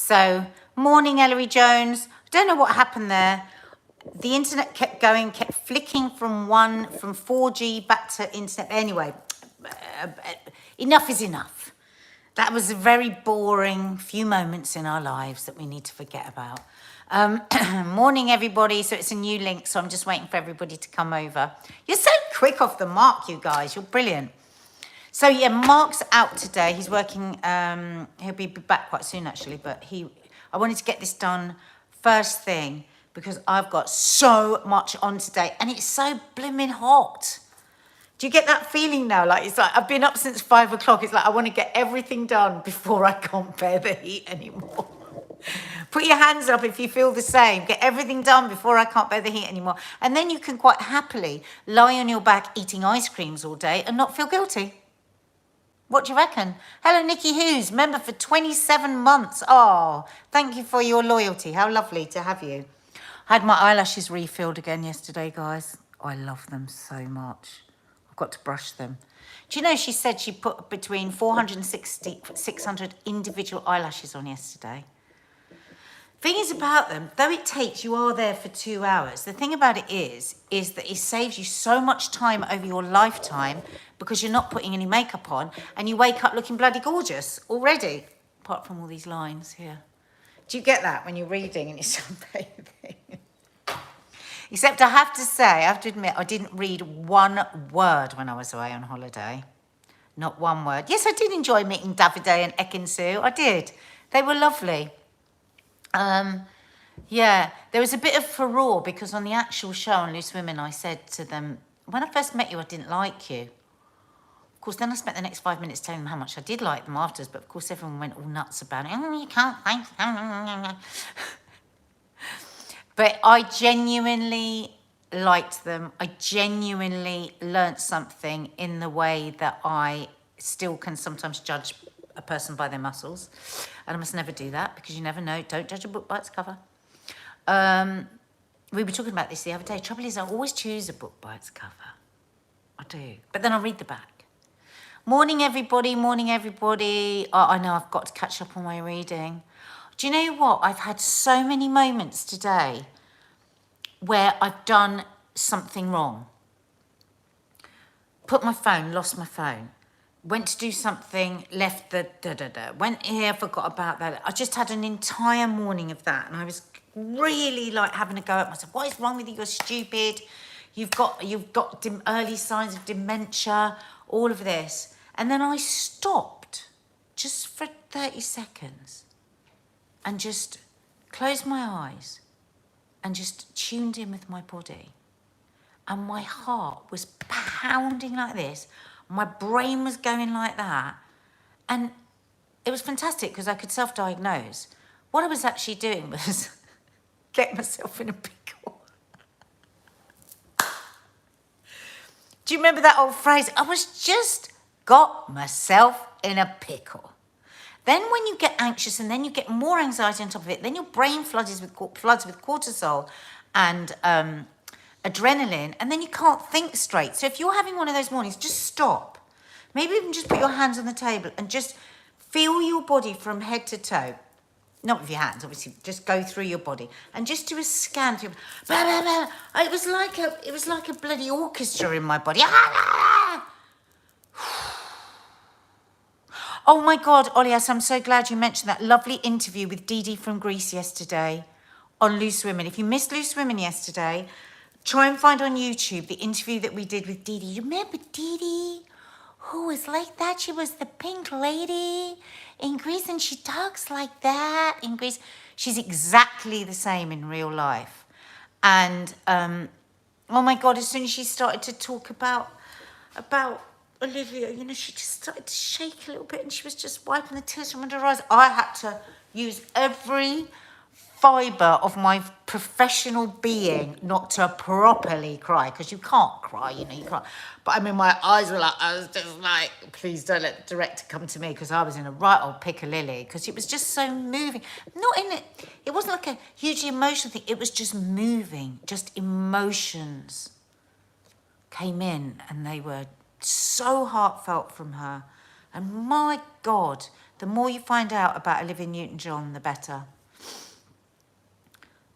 So, morning, Ellery Jones. I don't know what happened there. The internet kept going, kept flicking from 4G back to internet. Anyway, enough is enough. That was a very boring few moments in our lives that we need to forget about. Morning, everybody. So it's a new link, so I'm just waiting for everybody to come over. You're so quick off the mark, you guys. You're brilliant. So yeah, Mark's out today. He's working. He'll be back quite soon, actually. But I wanted to get this done first thing because I've got so much on today, and it's so blimmin' hot. Do you get that feeling now? Like it's like I've been up since 5 o'clock. It's like I want to get everything done before I can't bear the heat anymore. Put your hands up if you feel the same. Get everything done before I can't bear the heat anymore. And then you can quite happily lie on your back eating ice creams all day and not feel guilty. What do you reckon? Hello, Nikki Hughes, member for 27 months. Oh, thank you for your loyalty. How lovely to have you. I had my eyelashes refilled again yesterday, guys. I love them so much. I've got to brush them. Do you know she said she put between 600 individual eyelashes on yesterday? Thing is about them, though you are there for 2 hours, the thing about it is that it saves you so much time over your lifetime because you're not putting any makeup on and you wake up looking bloody gorgeous already, apart from all these lines here. Do you get that when you're reading and you're sunbathing? Except I have to say, I have to admit, I didn't read one word when I was away on holiday. Not one word. Yes, I did enjoy meeting Davide and Ekin-Su. I did. They were lovely. Yeah, there was a bit of furore because on the actual show on Loose Women, I said to them, when I first met you, I didn't like you. Of course, then I spent the next 5 minutes telling them how much I did like them afterwards, but of course, everyone went all nuts about it. You can't like But I genuinely liked them. I genuinely learnt something in the way that I still can sometimes judge a person by their muscles. And I must never do that because you never know. Don't judge a book by its cover. We were talking about this the other day. Trouble is, I always choose a book by its cover. I do. But then I read the back. Morning, everybody. Morning, everybody. Oh, I know I've got to catch up on my reading. Do you know what? I've had so many moments today where I've done something wrong. Put my phone, lost my phone. Went to do something, left the da-da-da. Went here, forgot about that. I just had an entire morning of that. And I was really like having a go at myself. What is wrong with you? You're stupid. You've got early signs of dementia, all of this. And then I stopped just for 30 seconds and just closed my eyes and just tuned in with my body. And my heart was pounding like this. My brain was going like that. And it was fantastic because I could self-diagnose. What I was actually doing was getting myself in a pickle. Do you remember that old phrase? I was just got myself in a pickle. Then when you get anxious and then you get more anxiety on top of it, then your brain floods with cortisol and adrenaline, and then you can't think straight. So if you're having one of those mornings, just stop. Maybe even just put your hands on the table and just feel your body from head to toe. Not with your hands, obviously. Just go through your body and just do a scan through. Blah, blah, blah. It was like a bloody orchestra in my body. Oh my God, Olias, I'm so glad you mentioned that lovely interview with Dee Dee from Greece yesterday on Loose Women. If you missed Loose Women yesterday, try and find on YouTube the interview that we did with Dee Dee. You remember Dee Dee? Who was like that? She was the pink lady in Greece and she talks like that in Greece. She's exactly the same in real life. And, oh my God, as soon as she started to talk about Olivia, you know, she just started to shake a little bit and she was just wiping the tears from under her eyes. I had to use every fibre of my professional being not to properly cry, because you can't cry, you know, you can't. But I mean, my eyes were like, I was just like, please don't let the director come to me, because I was in a right old piccalilli, because it was just so moving. Not in it, it wasn't like a hugely emotional thing, it was just moving, just emotions came in and they were so heartfelt from her. And my God, The more you find out about Olivia Newton-John, the better.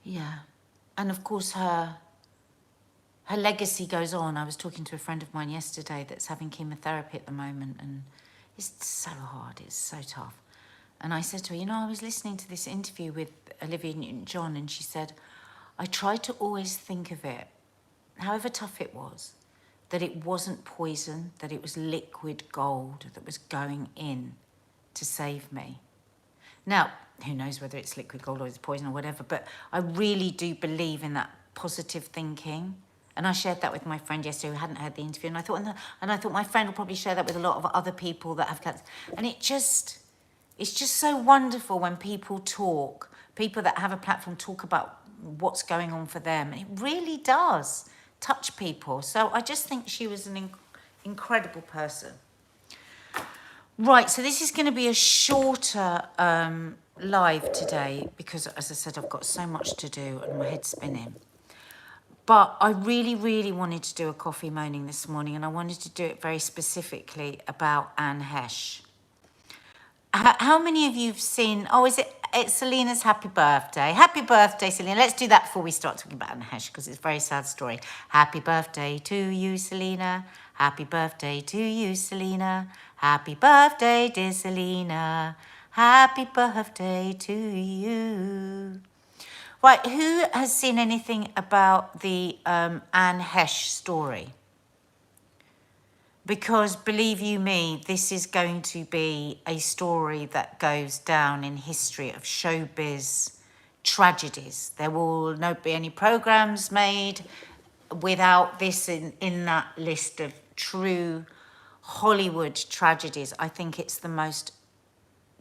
Yeah. And of course, her legacy goes on. I was talking to a friend of mine yesterday that's having chemotherapy at the moment, and it's so hard, it's so tough. And I said to her, you know, I was listening to this interview with Olivia Newton-John, and she said, I tried to always think of it, however tough it was, that it wasn't poison, that it was liquid gold that was going in to save me. Now, who knows whether it's liquid gold or it's poison or whatever, but I really do believe in that positive thinking. And I shared that with my friend yesterday who hadn't heard the interview, and I thought my friend will probably share that with a lot of other people that have cancer. And it's just so wonderful when people talk, people that have a platform talk about what's going on for them. And it really does touch people. So I just think she was an incredible person. Right, so this is going to be a shorter live today because, as I said, I've got so much to do and my head's spinning. But I really, really wanted to do a coffee moaning this morning, and I wanted to do it very specifically about Anne Heche. How many of you have seen, it's Selena's happy birthday. Happy birthday, Selena. Let's do that before we start talking about Anne Heche, because it's a very sad story. Happy birthday to you, Selena. Happy birthday to you, Selena. Happy birthday, dear Selena. Happy birthday to you. Right, who has seen anything about the Anne Heche story? Because believe you me, this is going to be a story that goes down in history of showbiz tragedies. There will not be any programs made without this in that list of true Hollywood tragedies. I think it's the most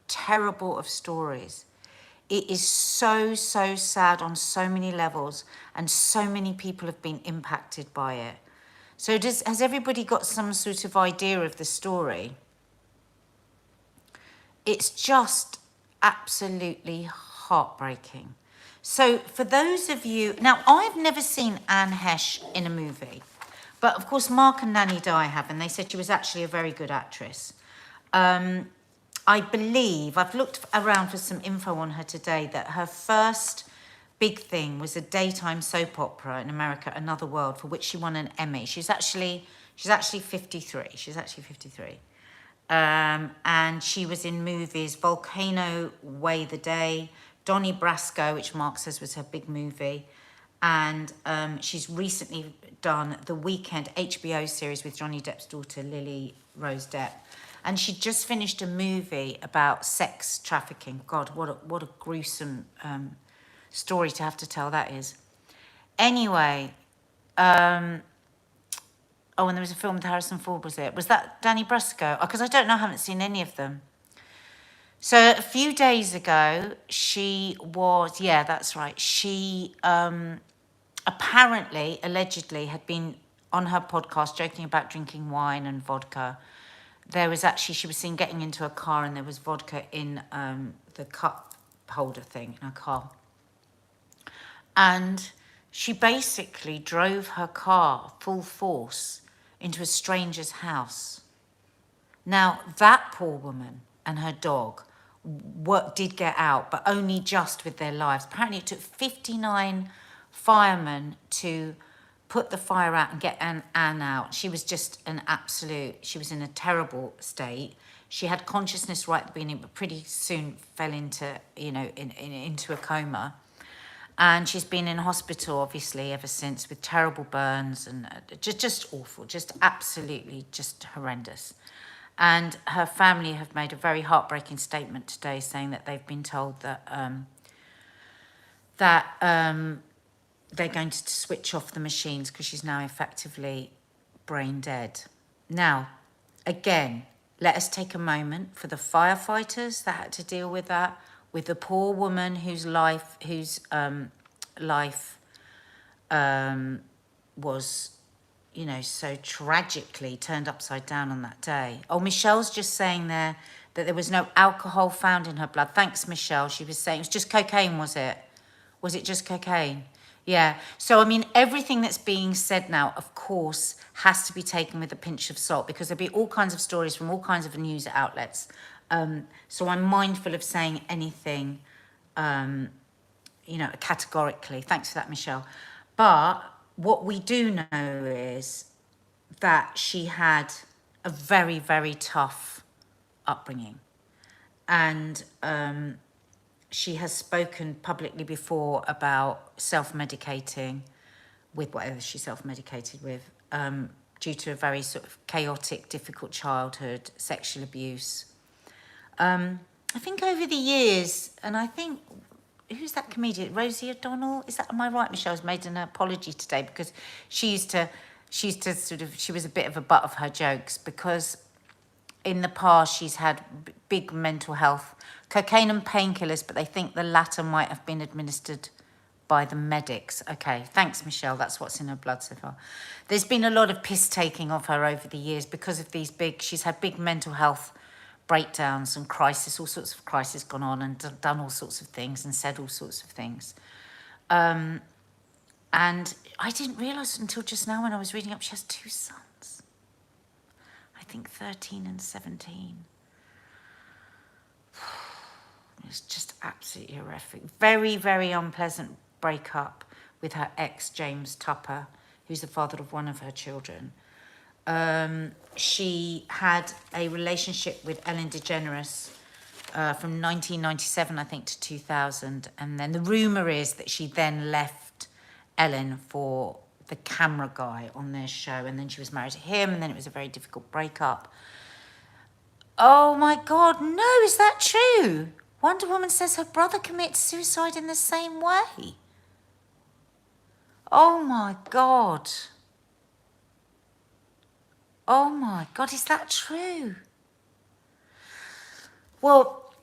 terrible of stories. It is so, so sad on so many levels, and so many people have been impacted by it. So has everybody got some sort of idea of the story? It's just absolutely heartbreaking. So for those of you, now I've never seen Anne Heche in a movie, but of course Mark and Nanny Di have, and they said she was actually a very good actress. I believe, I've looked around for some info on her today, that her first big thing was a daytime soap opera in America, Another World, for which she won an Emmy. She's actually 53. She's actually 53. And she was in movies Volcano, Way the Day, Donnie Brasco, which Mark says was her big movie. And she's recently done the Weekend HBO series with Johnny Depp's daughter, Lily Rose Depp. And she just finished a movie about sex trafficking. God, what a gruesome story to have to tell that is. Anyway, and there was a film with Harrison Ford, was it? Was that Danny Brasco? Because I don't know, I haven't seen any of them. So a few days ago, she was, yeah, that's right. She apparently, allegedly, had been on her podcast joking about drinking wine and vodka. There was actually, she was seen getting into a car and there was vodka in the cup holder thing in her car. And she basically drove her car full force into a stranger's house. Now, that poor woman and her dog did get out, but only just with their lives. Apparently it took 59 firemen to put the fire out and get Anne out. She was just she was in a terrible state. She had consciousness right at the beginning, but pretty soon fell into, into a coma. And she's been in hospital, obviously, ever since with terrible burns and just awful, just absolutely just horrendous. And her family have made a very heartbreaking statement today saying that they've been told that they're going to switch off the machines because she's now effectively brain dead. Now, again, let us take a moment for the firefighters that had to deal with that, with the poor woman whose life was, so tragically turned upside down on that day. Oh, Michelle's just saying there that there was no alcohol found in her blood. Thanks, Michelle. She was saying it was just cocaine, was it? Was it just cocaine? Yeah. So, I mean, everything that's being said now, of course, has to be taken with a pinch of salt because there'll be all kinds of stories from all kinds of news outlets So I'm mindful of saying anything, categorically. Thanks for that, Michelle. But what we do know is that she had a very, very tough upbringing. And she has spoken publicly before about self-medicating with whatever she self-medicated with, due to a very sort of chaotic, difficult childhood, sexual abuse. I think over the years, and I think, who's that comedian? Rosie O'Donnell? Am I right? Michelle's made an apology today because she used to she was a bit of a butt of her jokes because in the past she's had big mental health, cocaine and painkillers, but they think the latter might have been administered by the medics. Okay, thanks, Michelle. That's what's in her blood so far. There's been a lot of piss taking of her over the years because of she's had big mental health breakdowns and crisis, all sorts of crises gone on and done all sorts of things and said all sorts of things. And I didn't realise until just now when I was reading up, she has 2 sons. I think 13 and 17. It's just absolutely horrific. Very, very unpleasant breakup with her ex, James Tupper, who's the father of one of her children. She had a relationship with Ellen DeGeneres from 1997, I think, to 2000. And then the rumour is that she then left Ellen for the camera guy on their show. And then she was married to him. And then it was a very difficult breakup. Oh, my God. No, is that true? Wonder Woman says her brother commits suicide in the same way. Oh, my God. Oh my God, is that true? Well,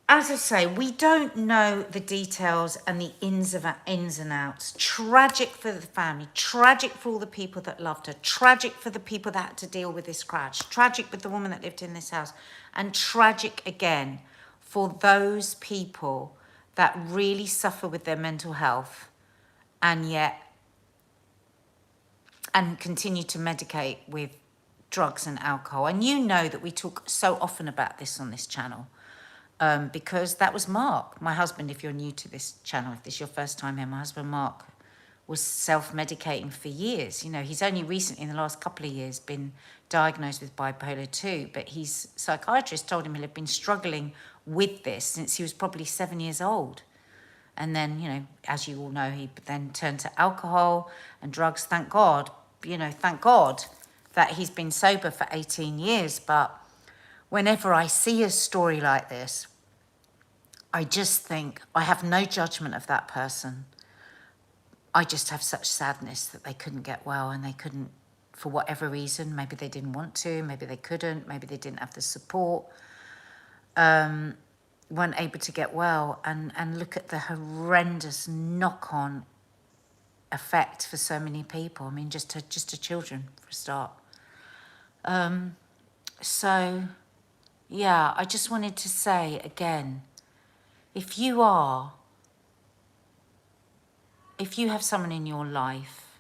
as I say, we don't know the details and the ins and outs. Tragic for the family, tragic for all the people that loved her, tragic for the people that had to deal with this crash, tragic with the woman that lived in this house, and tragic again for those people that really suffer with their mental health and continue to medicate with drugs and alcohol. And you know that we talk so often about this on this channel because that was Mark, my husband. If you're new to this channel, if this is your first time here, my husband Mark was self-medicating for years. You know, he's only recently, in the last couple of years, been diagnosed with bipolar 2, but his psychiatrist told him he'd been struggling with this since he was probably 7 years old. And then, you know, as you all know, he then turned to alcohol and drugs. Thank God, thank God that he's been sober for 18 years. But whenever I see a story like this, I just think I have no judgment of that person. I just have such sadness that they couldn't get well and they couldn't, for whatever reason. Maybe they didn't want to, maybe they couldn't, maybe they didn't have the support. Weren't able to get well, and look at the horrendous knock-on effect for so many people. I mean, just to children for a start. So, yeah, I just wanted to say again, if you have someone in your life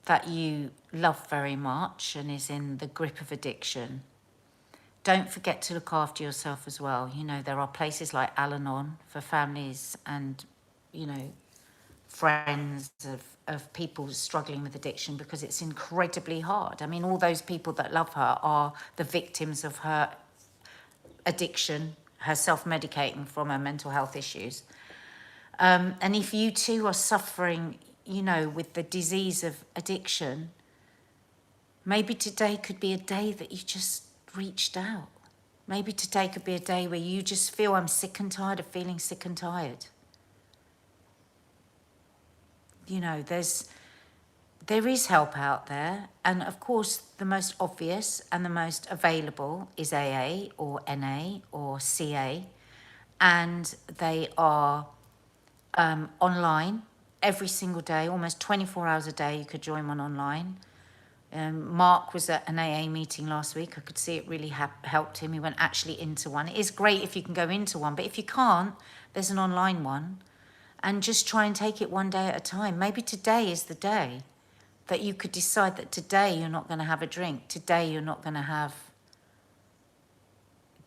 that you love very much and is in the grip of addiction, don't forget to look after yourself as well. You know, there are places like Al-Anon for families and, friends of people struggling with addiction, because it's incredibly hard. I mean, all those people that love her are the victims of her addiction, her self-medicating from her mental health issues. And if you too are suffering, with the disease of addiction, maybe today could be a day that you just reached out. Maybe today could be a day where you just feel, I'm sick and tired of feeling sick and tired. There is help out there. And of course, the most obvious and the most available is AA or NA or CA. And they are online every single day, almost 24 hours a day. You could join one online. Mark was at an AA meeting last week. I could see it really helped him. He went actually into one. It is great if you can go into one, but if you can't, there's an online one. And just try and take it one day at a time. Maybe today is the day that you could decide that today you're not going to have a drink. Today you're not going to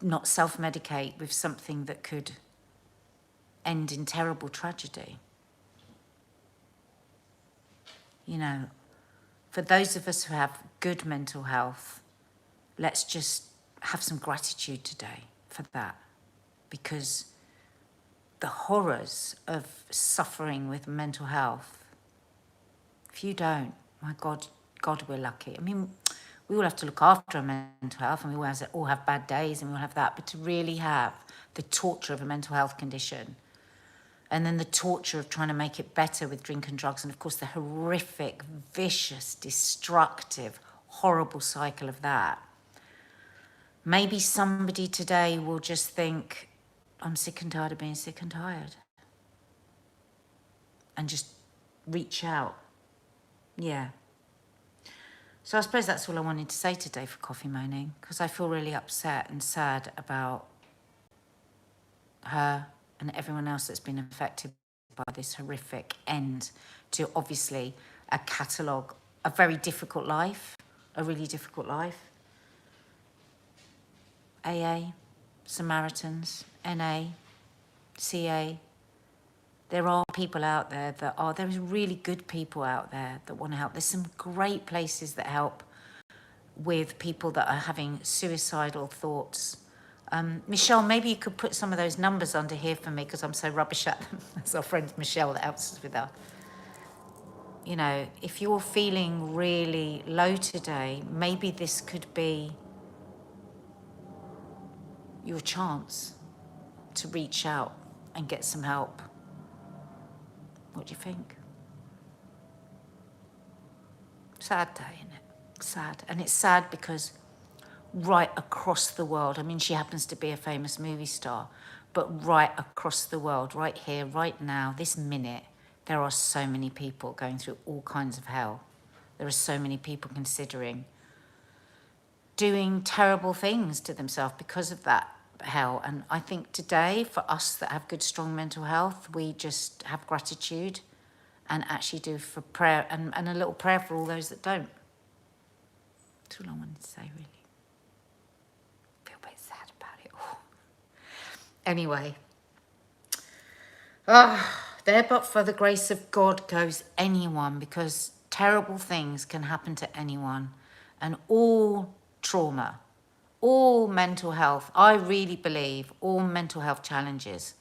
not self-medicate with something that could end in terrible tragedy. You know, for those of us who have good mental health, let's just have some gratitude today for that, because the horrors of suffering with mental health, if you don't, my God, we're lucky. I mean, we all have to look after our mental health, and we all have bad days, and we all have that, but to really have the torture of a mental health condition, and then the torture of trying to make it better with drink and drugs, and of course the horrific, vicious, destructive, horrible cycle of that. Maybe somebody today will just think, I'm sick and tired of being sick and tired. And just reach out. Yeah. So I suppose that's all I wanted to say today for Coffee Moaning, because I feel really upset and sad about her and everyone else that's been affected by this horrific end to obviously a catalogue, a very difficult life, a really difficult life. AA, Samaritans, NA, CA. There are people out there there's really good people out there that want to help. There's some great places that help with people that are having suicidal thoughts. Michelle, maybe you could put some of those numbers under here for me, because I'm so rubbish at them. That's our friend Michelle that helps us with that. You know, if you're feeling really low today, maybe this could be your chance to reach out and get some help. What do you think? Sad day, isn't it? Sad. And it's sad because right across the world, I mean, she happens to be a famous movie star, but right across the world, right here, right now, this minute, there are so many people going through all kinds of hell. There are so many people considering doing terrible things to themselves because of that hell. And I think today, for us that have good, strong mental health, we just have gratitude and actually do for prayer, and a little prayer for all those that don't. That's all I wanted to say, really. I feel a bit sad about it all. Anyway. There but for the grace of God goes anyone, because terrible things can happen to anyone. And all trauma, all mental health, I really believe all mental health challenges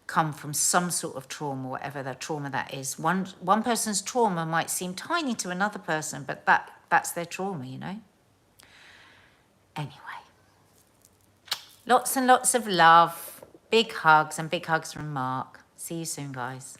come from some sort of trauma, whatever that trauma that is. One person's trauma might seem tiny to another person, but that's their trauma, you know. Anyway, lots and lots of love, big hugs, and big hugs from Mark. See you soon, guys.